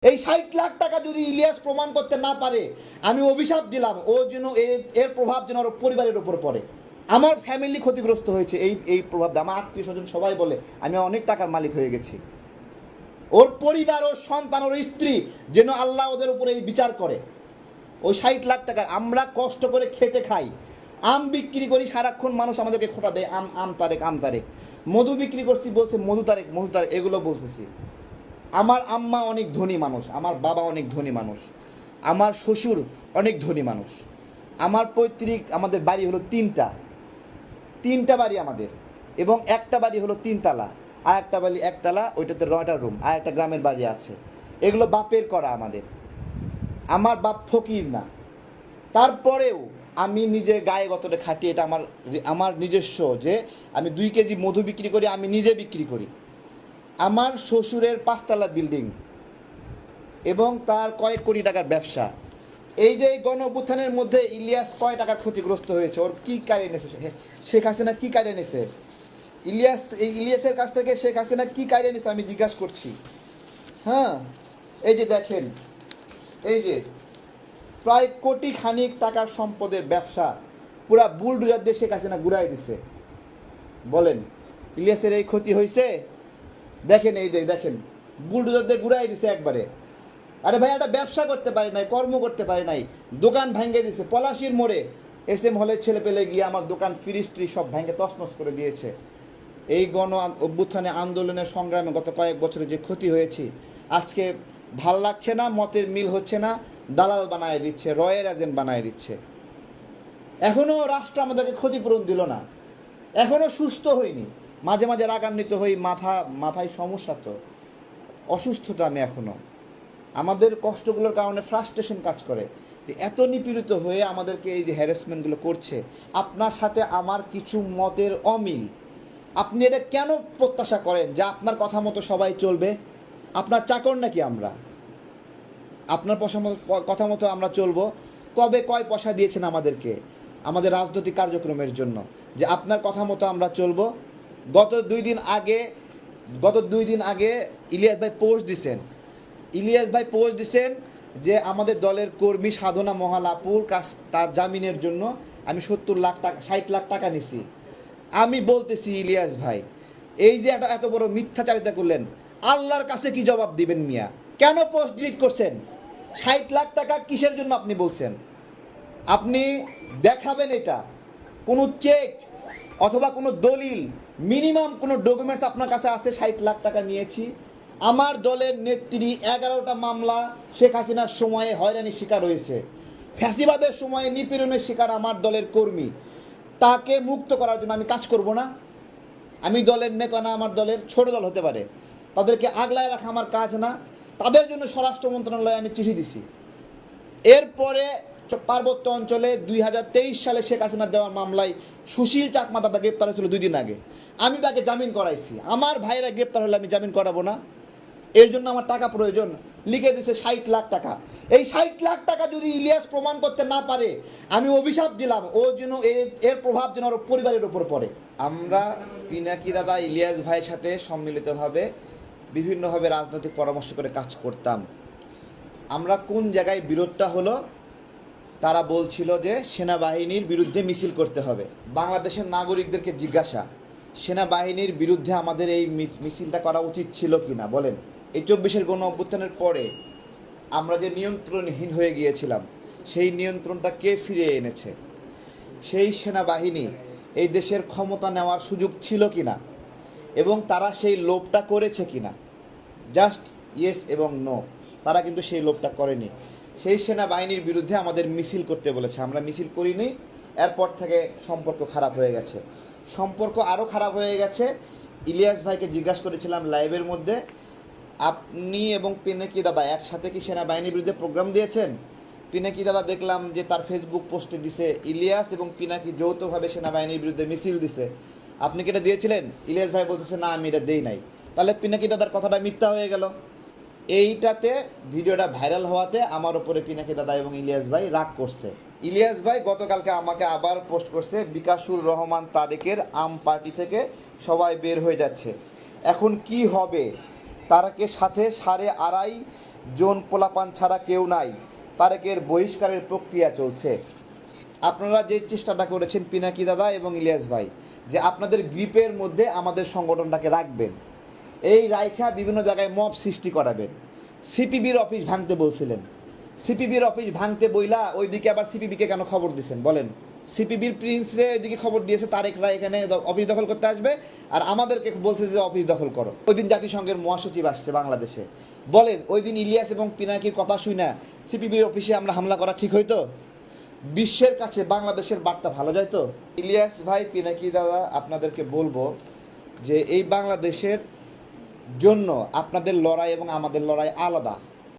এই 60 লাখ টাকা যদি ইলিয়াস প্রমাণ করতে না পারে, আমি অভিশাপ দিলাম ও যেন এর প্রভাব যেন ওর পরিবারের উপর পড়ে। আমার ফ্যামিলি ক্ষতিগ্রস্ত হয়েছে এই প্রভাব, আমার আত্মীয় স্বজন সবাই বলে আমি অনেক টাকার মালিক হয়ে গেছি। ওর পরিবার, ওর সন্তান, ওর স্ত্রী যেন আল্লাহ ওদের উপরে এই বিচার করে। ওই 60 লাখ টাকা আমরা কষ্ট করে খেতে খাই, আম বিক্রি করি, সারাক্ষণ মানুষ আমাদেরকে খোটা দেয়, আম আম তারেক আম তারেক। মধু বিক্রি করছি, বলছে মধু তারেক মধু তারেক, এগুলো বলতেছি। আমার আম্মা অনেক ধনী মানুষ, আমার বাবা অনেক ধনী মানুষ, আমার শ্বশুর অনেক ধনী মানুষ। আমার পৈতৃক আমাদের বাড়ি হলো তিনটা বাড়ি আমাদের, এবং একটা বাড়ি হলো 3 তলা, আর একটা বাড়ি 1 তলা, ওইটাতে 9টা রুম, আর একটা গ্রামের বাড়ি আছে। এগুলো বাপের করা আমাদের। আমার বাপ ফকির না, তারপরেও আমি নিজে গায়ে গতরে খাটি, এটা আমার নিজস্ব, যে আমি 2 কেজি মধু বিক্রি করি, আমি নিজে বিক্রি করি। আমার শ্বশুরের 5 তলা বিল্ডিং এবং তার কয়েক কোটি টাকার ব্যবসা। এই যে গণ অভ্যুত্থানের মধ্যে ইলিয়াস কয় টাকার ক্ষতিগ্রস্ত হয়েছে, ওর কী কারে এনেছে শেখ হাসিনা, কী কারে এনেছে ইলিয়াসের কাছ থেকে শেখ হাসিনা কী কারে এনেছে আমি জিজ্ঞাসা করছি। হ্যাঁ, এই যে দেখেন, এই যে প্রায় কোটি খানিক টাকার সম্পদের ব্যবসা পুরা বুলডোজার দিয়ে শেখ হাসিনা ঘুরাই দিছে। বলেন ইলিয়াসের এই ক্ষতি হয়েছে? দেখেন, এই যে দেখেন, বুলডোজার দিয়ে ঘুরাই দিছে একবারে। আরে ভাই, একটা ব্যবসা করতে পারি নাই, কর্ম করতে পারি নাই, দোকান ভেঙে দিছে। পলাশির মোড়ে SM হলের ছেলে পেলে গিয়ে আমার দোকান ফ্রিজ ট্রি সব ভেঙে তছনছ করে দিয়েছে। এই গণ অভ্যুত্থানে আন্দোলনের সংগ্রামে গত কয়েক বছরে যে ক্ষতি হয়েছে, আজকে ভাল লাগছে না, মতের মিল হচ্ছে না, দালাল বানায় দিচ্ছে, রয়ের এজেন্ট বানায় দিচ্ছে। এখনও রাষ্ট্র আমাদেরকে ক্ষতিপূরণ দিল না, এখনও সুস্থ হইনি। মাঝে মাঝে রাগান্বিত হই, মাথায় সমস্যা, তো অসুস্থতা আমি এখনও। আমাদের কষ্টগুলোর কারণে ফ্রাস্ট্রেশন কাজ করে, যে এত নিপীড়িত হয়ে আমাদেরকে এই যে হ্যারাসমেন্টগুলো করছে। আপনার সাথে আমার কিছু মতের অমিল, আপনি এটা কেন প্রত্যাশা করেন যে আপনার কথা মতো সবাই চলবে? আপনার চাকর নাকি আমরা? আপনার কথা মতো আমরা চলবো? কবে কয় পয়সা দিয়েছেন আমাদেরকে আমাদের রাজনৈতিক কার্যক্রমের জন্য, যে আপনার কথা মতো আমরা চলবো? গত 2 দিন আগে ইলিয়াস ভাই পোস্ট দিছেন যে আমাদের দলের কর্মী সাধনা মহালাপুর তার জামিনের জন্য আমি 70 লাখ টাকা 60 লাখ টাকা নিছি। আমি বলতেছি ইলিয়াস ভাই, এই যে এত বড় মিথ্যাচারিতা করলেন, আল্লাহর কাছে কি জবাব দিবেন মিয়া? কেন পোস্ট ডিলিট করছেন? 60 লাখ টাকা কিসের জন্য আপনি বলছেন? আপনি দেখাবেন এটা, কোনো চেক অথবা কোনো দলিল, মিনিমাম কোনো ডকুমেন্টস আপনার কাছে আছে 60 লাখ টাকা নিয়েছি? আমার দলের নেত্রী 11টা মামলা শেখ হাসিনার সময়ে হয়রানির শিকার হয়েছে, ফ্যাসিবাদের সময়ে নিপীড়নের শিকার আমার দলের কর্মী। তাকে মুক্ত করার জন্য আমি কাজ করব না? আমি দলের নেতা না, আমার দলের ছোট দল হতে পারে, তাদেরকে আগলায় রাখা আমার কাজ না? তাদের জন্য স্বরাষ্ট্র মন্ত্রণালয়ে আমি চিঠি দিছি। এরপরে পার্বত্য অঞ্চলে 2023 সালে শেখ হাসিনা দেওয়ার মামলায় সুশীল চাকমা দাদা গ্রেপ্তার হয়েছিল 2 দিন আগে, আমি তাকে জামিন করাইছি। আমার ভাইয়েরা গ্রেপ্তার হলে আমি জামিন করাবো না? এর জন্য আমার টাকা প্রয়োজন, লিখে দিছে 60 লাখ টাকা। এই 60 লাখ টাকা যদি ইলিয়াস প্রমাণ করতে না পারে, আমি অভিশাপ দিলাম ও যেন এর প্রভাব যেন ওর পরিবারের উপর পড়ে। আমরা পিনাকি দাদা ইলিয়াস ভাইয়ের সাথে সম্মিলিতভাবে বিভিন্নভাবে রাজনৈতিক পরামর্শ করে কাজ করতাম। আমরা কোন জায়গায় বিরোধটা হলো, তারা বলছিল যে সেনাবাহিনীর বিরুদ্ধে মিছিল করতে হবে। বাংলাদেশের নাগরিকদেরকে জিজ্ঞাসা, সেনাবাহিনীর বিরুদ্ধে আমাদের এই মিছিলটা করা উচিত ছিল কি না বলেন? এই 24-এর গণ অভ্যুত্থানের পরে আমরা যে নিয়ন্ত্রণহীন হয়ে গিয়েছিলাম, সেই নিয়ন্ত্রণটা কে ফিরিয়ে এনেছে? সেই সেনাবাহিনী এই দেশের ক্ষমতা নেওয়ার সুযোগ ছিল কি না, এবং তারা সেই লোভটা করেছে কি না? জাস্ট ইয়েস এবং নো, তারা কিন্তু সেই লোভটা করেনি। সেই সেনাবাহিনীর বিরুদ্ধে আমাদের মিছিল করতে বলেছে, আমরা মিছিল করিনি। এরপর থেকে সম্পর্ক খারাপ হয়ে গেছে, সম্পর্ক আরও খারাপ হয়ে গেছে। ইলিয়াস ভাইকে জিজ্ঞাসা করেছিলাম লাইভের মধ্যে, আপনি এবং পিনাকি দাদা একসাথে কি সেনাবাহিনীর বিরুদ্ধে প্রোগ্রাম দিয়েছেন? পিনাকি দাদা দেখলাম যে তার ফেসবুক পোস্টে দিছে ইলিয়াস এবং পিনাকি যৌথভাবে সেনাবাহিনীর বিরুদ্ধে মিছিল দিছে। আপনি কি এটা দিয়েছিলেন? ইলিয়াস ভাই বলতেছে না, আমি এটা দেই নাই। তাহলে পিনাকি দাদার কথাটা মিথ্যা হয়ে গেল। এইটাতে ভিডিওটা ভাইরাল হওয়াতে আমার উপরে পিনাকি দাদা এবং ইলিয়াস ভাই রাগ করছে। ইলিয়াস ভাই গতকালকে আমাকে আবার পোস্ট করছে, বিকাশুর রহমান তারেকের আম পার্টি থেকে সবাই বের হয়ে যাচ্ছে, এখন কি হবে? তারাকে সাথে 2.5 জোন পোলাপান ছাড়া কেউ নাই, তারেকের বহিষ্কারের প্রক্রিয়া চলছে। আপনারা যে চেষ্টাটা করেছেন পিনাকি দাদা এবং ইলিয়াস ভাই, যে আপনাদের গ্রিপের মধ্যে আমাদের সংগঠনটাকে রাখবেন, এই রাইখা বিভিন্ন জায়গায় মব সৃষ্টি করাবেন। সিপিবির অফিস ভাঙতে বলছিলেন, সিপিবির অফিস ভাঙতে বইলা ওইদিকে আবার সিপিবিকে কেন খবর দিয়েছেন বলেন? সিপিবির প্রিন্সরে ওইদিকে খবর দিয়েছে তারেকরা এখানে অফিস দখল করতে আসবে, আর আমাদেরকে বলছে যে অফিস দখল করো। ওই দিন জাতিসংঘের মহাসচিব আসছে বাংলাদেশে, বলেন ওই দিন ইলিয়াস এবং পিনাকির কথা শুই না সিপিবির অফিসে আমরা হামলা করা ঠিক হইতো? বিশ্বের কাছে বাংলাদেশের বার্তা ভালো যায় তো? ইলিয়াস ভাই, পিনাকি দাদা, আপনাদেরকে বলবো যে এই বাংলাদেশের জন্য আপনাদের লড়াই এবং আমাদের লড়াই আলাদা।